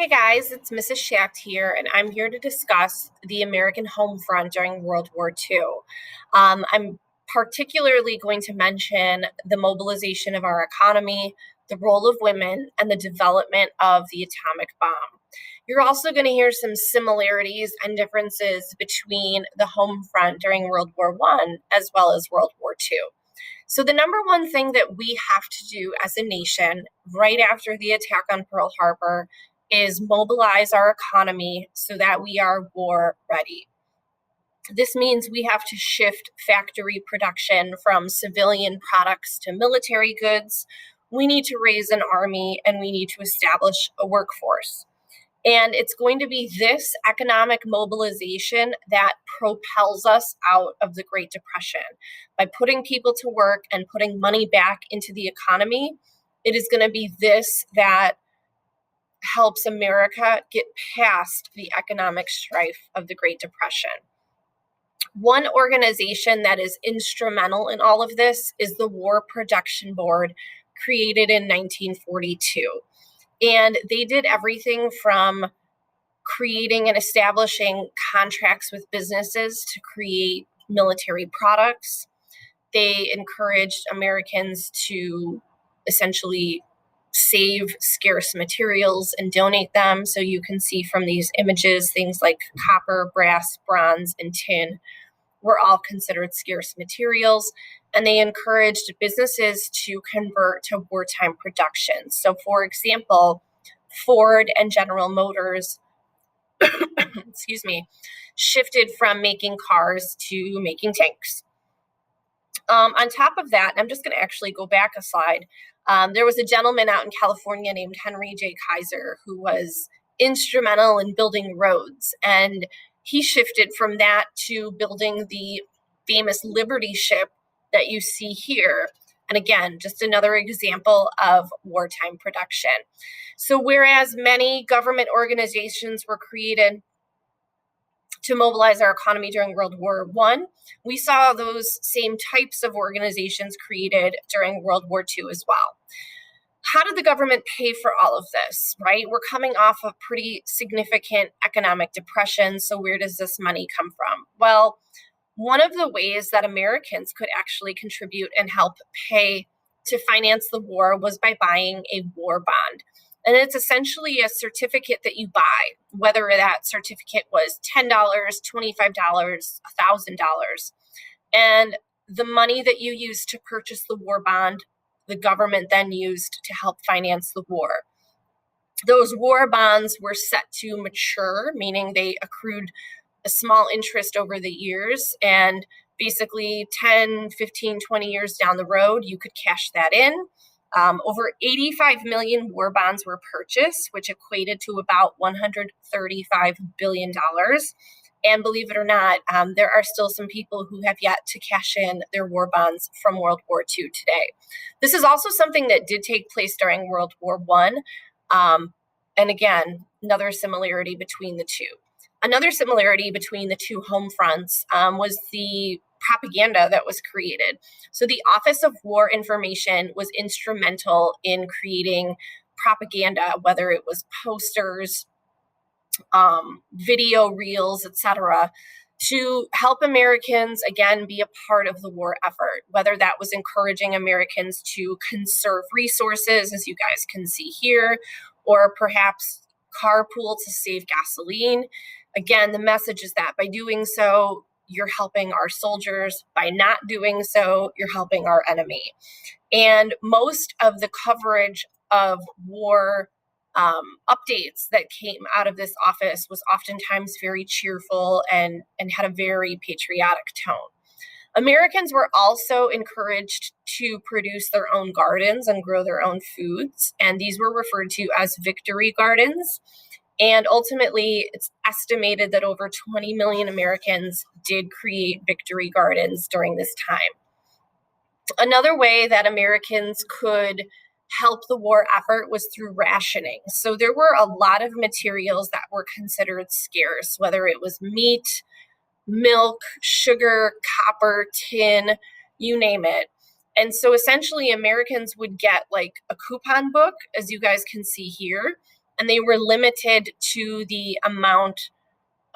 Hey guys, it's Mrs. Schacht here, and I'm here to discuss the American Homefront during World War II. I'm particularly going to mention the mobilization of our economy, the role of women, and the development of the atomic bomb. You're also going to hear some similarities and differences between the Homefront during World War I as well as World War II. So, the number one thing that we have to do as a nation right after the attack on Pearl Harbor is mobilize our economy so that we are war ready. This means we have to shift factory production from civilian products to military goods. We need to raise an army and we need to establish a workforce. And it's going to be this economic mobilization that propels us out of the Great Depression. By putting people to work and putting money back into the economy, it is going to be this that helps America get past the economic strife of the Great Depression. One organization that is instrumental in all of this is the War Production Board, created in 1942. And they did everything from creating and establishing contracts with businesses to create military products. They encouraged Americans to essentially save scarce materials and donate them. So you can see from these images, things like copper, brass, bronze, and tin were all considered scarce materials. And they encouraged businesses to convert to wartime production. So, for example, Ford and General Motors, excuse me, shifted from making cars to making tanks. On top of that, I'm just going to actually go back a slide. There was a gentleman out in California named Henry J. Kaiser who was instrumental in building roads, and he shifted from that to building the famous Liberty ship that you see here. And again, just another example of wartime production. So whereas many government organizations were created to mobilize our economy during World War I, we saw those same types of organizations created during World War II as well. How did the government pay for all of this, right? We're coming off of pretty significant economic depression, so where does this money come from? Well, one of the ways that Americans could actually contribute and help pay to finance the war was by buying a war bond. And it's essentially a certificate that you buy, whether that certificate was $10, $25, $1,000. And the money that you use to purchase the war bond, the government then used to help finance the war. Those war bonds were set to mature, meaning they accrued a small interest over the years, and basically 10, 15, 20 years down the road, you could cash that in. Over 85 million war bonds were purchased, which equated to about $135 billion. And believe it or not, there are still some people who have yet to cash in their war bonds from World War II today. This is also something that did take place during World War I. And again, another similarity between the two. Another similarity between the two home fronts was the propaganda that was created. So the Office of War Information was instrumental in creating propaganda, whether it was posters, video reels, etc., to help Americans, again, be a part of the war effort, whether that was encouraging Americans to conserve resources, as you guys can see here, or perhaps carpool to save gasoline. Again, the message is that by doing so, you're helping our soldiers. By not doing so, you're helping our enemy. And most of the coverage of war updates that came out of this office was oftentimes very cheerful and had a very patriotic tone. Americans were also encouraged to produce their own gardens and grow their own foods, and these were referred to as victory gardens. And ultimately, it's estimated that over 20 million Americans did create victory gardens during this time. Another way that Americans could help the war effort was through rationing. So there were a lot of materials that were considered scarce, whether it was meat, milk, sugar, copper, tin, you name it. And so essentially Americans would get like a coupon book, as you guys can see here, and they were limited to the amount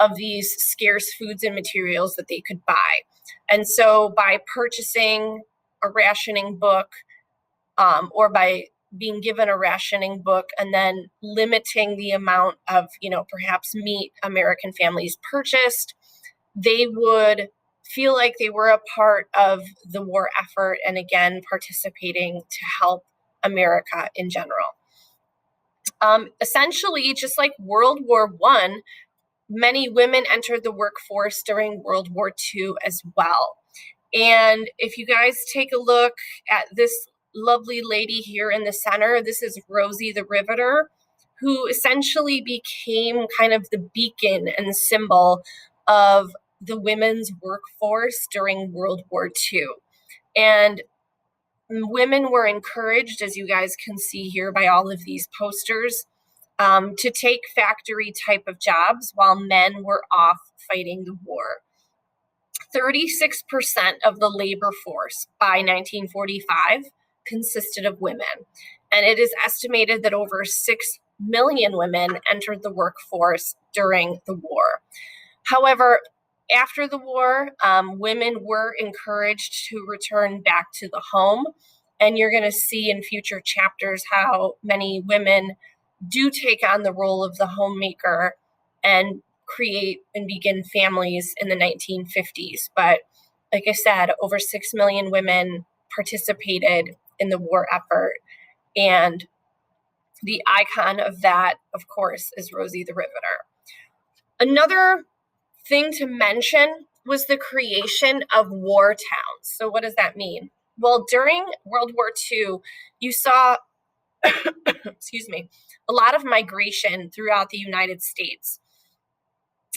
of these scarce foods and materials that they could buy. And so by purchasing a rationing book, or by being given a rationing book and then limiting the amount of, perhaps meat American families purchased, they would feel like they were a part of the war effort and again participating to help America in general. Essentially, just like World War I, many women entered the workforce during World War II as well. And if you guys take a look at this lovely lady here in the center, this is Rosie the Riveter, who essentially became kind of the beacon and the symbol of the women's workforce during World War II. And women were encouraged, as you guys can see here by all of these posters, to take factory type of jobs while men were off fighting the war. 36% of the labor force by 1945 consisted of women, and it is estimated that over 6 million women entered the workforce during the war. However, after the war, women were encouraged to return back to the home, and you're going to see in future chapters how many women do take on the role of the homemaker and create and begin families in the 1950s. But like I said, over 6 million women participated in the war effort. And the icon of that, of course, is Rosie the Riveter. Another thing to mention was the creation of war towns. So what does that mean? Well, during World War II, you saw, excuse me, a lot of migration throughout the United States.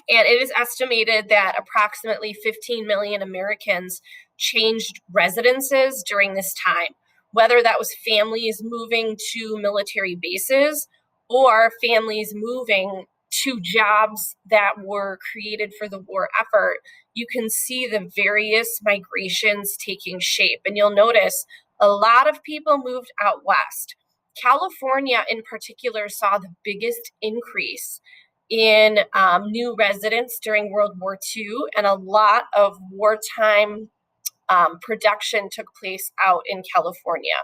And it is estimated that approximately 15 million Americans changed residences during this time, whether that was families moving to military bases or families moving to jobs that were created for the war effort. You can see the various migrations taking shape. And you'll notice a lot of people moved out west. California in particular saw the biggest increase in new residents during World War II, and a lot of wartime production took place out in California.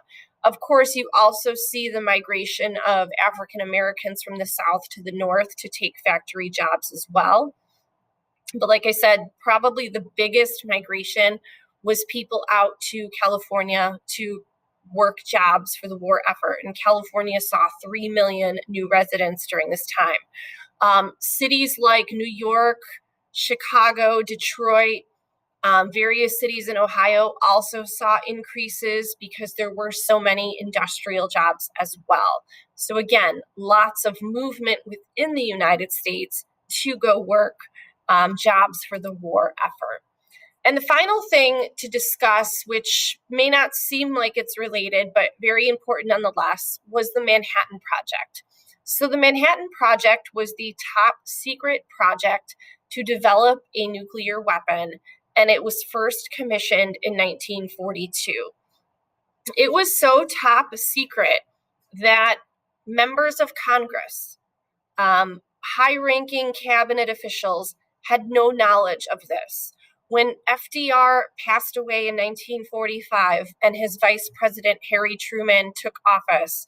Of course, you also see the migration of African Americans from the South to the North to take factory jobs as well. But like I said, probably the biggest migration was people out to California to work jobs for the war effort. And California saw 3 million new residents during this time. Cities like New York, Chicago, Detroit, various cities in Ohio also saw increases because there were so many industrial jobs as well. So again, lots of movement within the United States to go work jobs for the war effort. And the final thing to discuss, which may not seem like it's related, but very important nonetheless, was the Manhattan Project. So the Manhattan Project was the top secret project to develop a nuclear weapon, and it was first commissioned in 1942. It was so top secret that members of Congress, high-ranking cabinet officials, had no knowledge of this. When FDR passed away in 1945 and his vice president, Harry Truman, took office,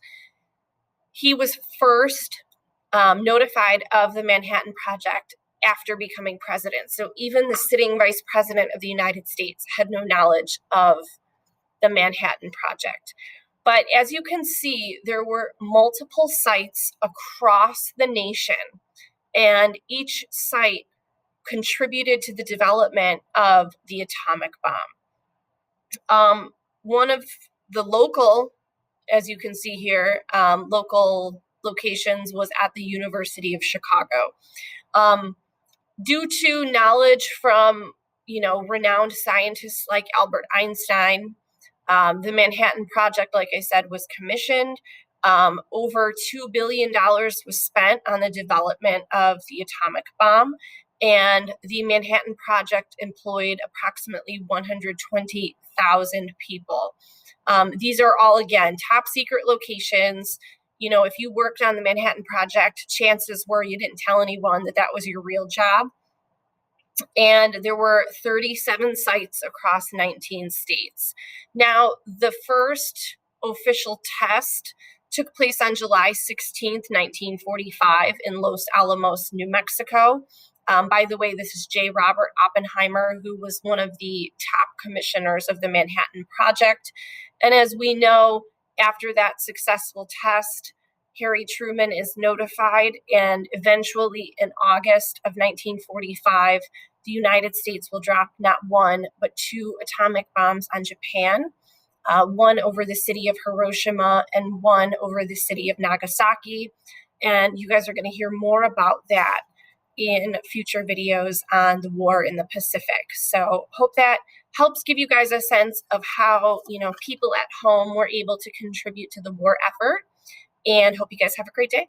he was first notified of the Manhattan Project after becoming president. So even the sitting vice president of the United States had no knowledge of the Manhattan Project. But as you can see, there were multiple sites across the nation, and each site contributed to the development of the atomic bomb. One of the local, as you can see here, local locations was at the University of Chicago. Due to knowledge from, renowned scientists like Albert Einstein, the Manhattan Project, like I said, was commissioned. Over $2 billion was spent on the development of the atomic bomb, and the Manhattan Project employed approximately 120,000 people. These are all, again, top secret locations. if you worked on the Manhattan Project, chances were you didn't tell anyone that that was your real job. And there were 37 sites across 19 states. Now, the first official test took place on July 16th, 1945 in Los Alamos, New Mexico. By the way, this is J. Robert Oppenheimer, who was one of the top commissioners of the Manhattan Project. And as we know, after that successful test, Harry Truman is notified, and eventually in August of 1945, the United States will drop not one, but two atomic bombs on Japan, one over the city of Hiroshima and one over the city of Nagasaki. And you guys are going to hear more about that in future videos on the war in the Pacific. So hope that helps give you guys a sense of how, people at home were able to contribute to the war effort, and hope you guys have a great day.